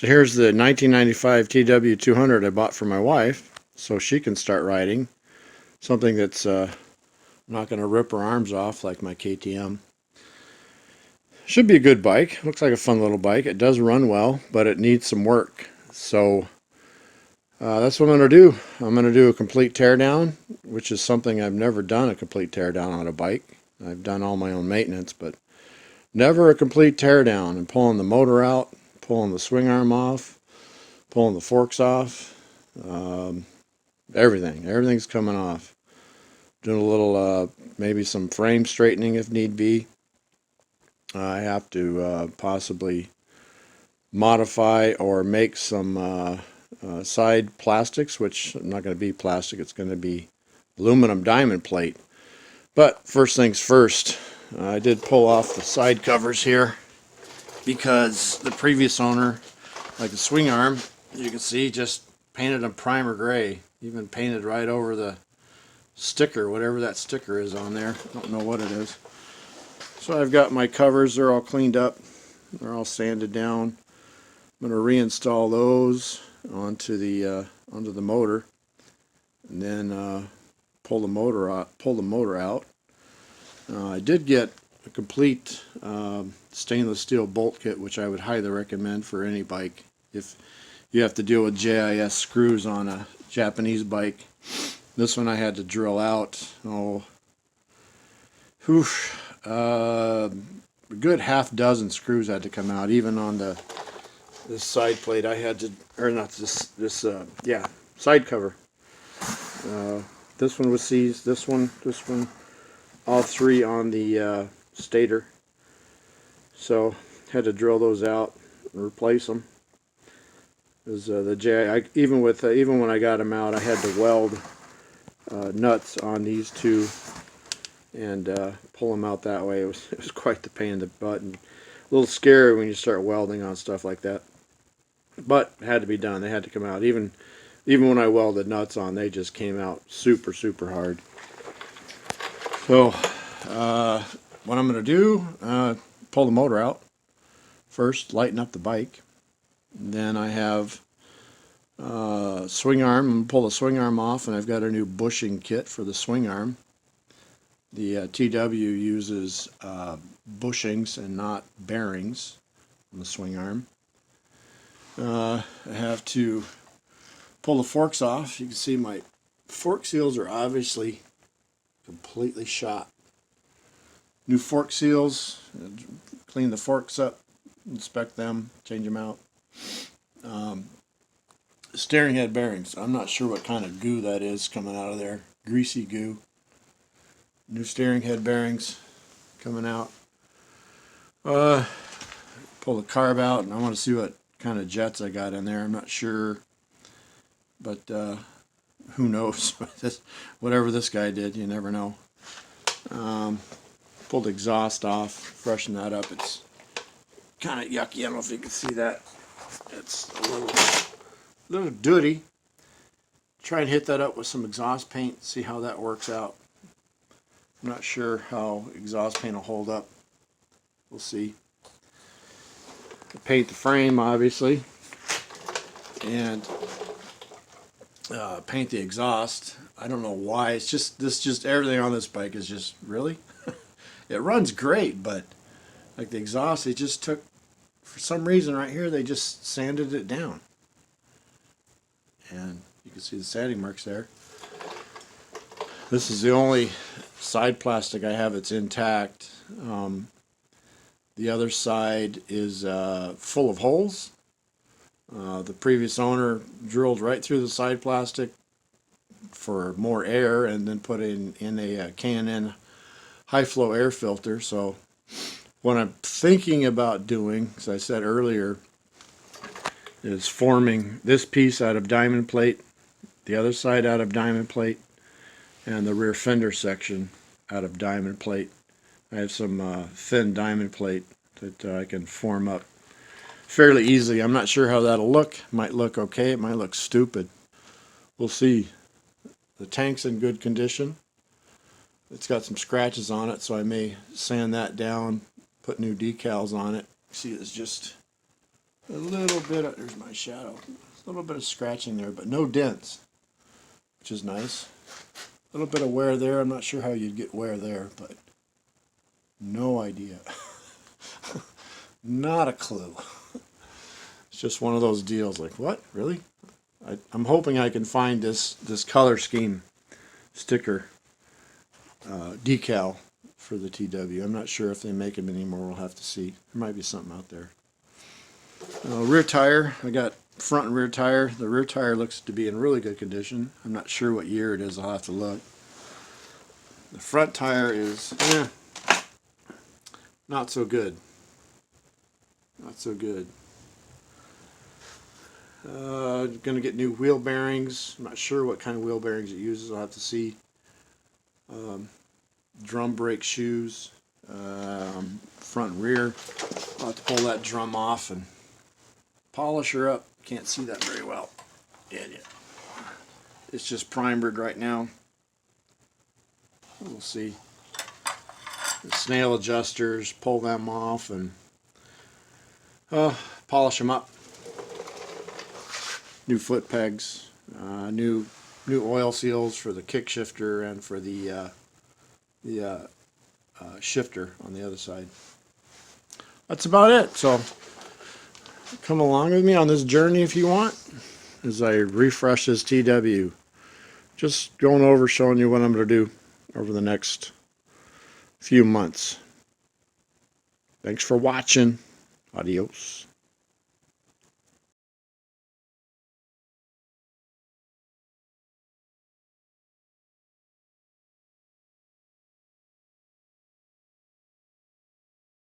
So here's the 1995 TW200 I bought for my wife so she can start riding. Something that's not going to rip her arms off like my KTM. Should be a good bike. Looks like a fun little bike. It does run well, but it needs some work. So that's what I'm going to do. I'm going to do a complete teardown, which is something I've never done, a complete teardown on a bike. I've done all my own maintenance, but never a complete teardown. And pulling the motor out, pulling the swing arm off, pulling the forks off, everything's coming off. Doing a little maybe some frame straightening if need be. I have to possibly modify or make some side plastics, which are not going to be plastic, it's going to be aluminum diamond plate. But first things first, I did pull off the side covers here because the previous owner, like the swing arm, you can see, just painted them primer gray. Even painted right over the sticker, whatever that sticker is on there. I don't know what it is. So I've got my covers, they're all cleaned up. They're all sanded down. I'm going to reinstall those onto the motor, and then pull the motor out. I did get a complete stainless steel bolt kit, which I would highly recommend for any bike. If you have to deal with JIS screws on a Japanese bike, this one I had to drill out. A good half dozen screws had to come out, even on this side plate. I had to, or not this side cover. This one was seized. This one, all three on the stator. So had to drill those out and replace them. Because even when I got them out, I had to weld nuts on these two and pull them out that way. It was quite the pain in the butt and a little scary when you start welding on stuff like that. But it had to be done. They had to come out. Even when I welded nuts on, they just came out super hard. So what I'm going to do, pull the motor out first, lighten up the bike. And then I have swing arm. I'm going to pull the swing arm off, and I've got a new bushing kit for the swing arm. The TW uses bushings and not bearings on the swing arm. I have to pull the forks off. You can see my fork seals are obviously completely shot. New fork seals, clean the forks up, inspect them, change them out. Steering head bearings. I'm not sure what kind of goo that is coming out of there. Greasy goo. New steering head bearings coming out. Pull the carb out, and I want to see what kind of jets I got in there. I'm not sure, but who knows? Whatever this guy did, you never know. Pulled the exhaust off, freshen that up. It's kind of yucky. I don't know if you can see that. It's a little dirty. Try and hit that up with some exhaust paint, see how that works out. I'm not sure how exhaust paint will hold up. We'll see. Paint the frame, obviously, and paint the exhaust. I don't know why. It's just everything on this bike is just really. It runs great, but like the exhaust, it just took, for some reason right here, they just sanded it down, and you can see the sanding marks there. This is the only side plastic I have that's intact. The other side is full of holes. The previous owner drilled right through the side plastic for more air and then put in a K&N high flow air filter. So what I'm thinking about doing, as I said earlier, is forming this piece out of diamond plate, the other side out of diamond plate, and the rear fender section out of diamond plate. I have some thin diamond plate that I can form up fairly easily. I'm not sure how that'll look. It might look okay. It might look stupid. We'll see. The tank's in good condition. It's got some scratches on it, so I may sand that down, put new decals on it. See, it's just A little bit of, there's my shadow. A little bit of scratching there, but no dents, which is nice. A little bit of wear there. I'm not sure how you'd get wear there, but no idea. Not a clue. It's just one of those deals like, what? Really? I'm hoping I can find this color scheme sticker decal for the TW. I'm not sure if they make them anymore. We'll have to see. There might be something out there. Rear tire. I got front and rear tire. The rear tire looks to be in really good condition. I'm not sure what year it is. I'll have to look. The front tire is not so good. Not so good. Going to get new wheel bearings. I'm not sure what kind of wheel bearings it uses. I'll have to see. Drum brake shoes. Front and rear. I'll have to pull that drum off and polish her up. Can't see that very well. Yeah. It's just primered right now. We'll see. The snail adjusters, pull them off and polish them up. New foot pegs, new oil seals for the kick shifter and for the shifter on the other side. That's about it. So come along with me on this journey if you want as I refresh this TW. Just going over showing you what I'm going to do over the next few months. Thanks for watching. Adios.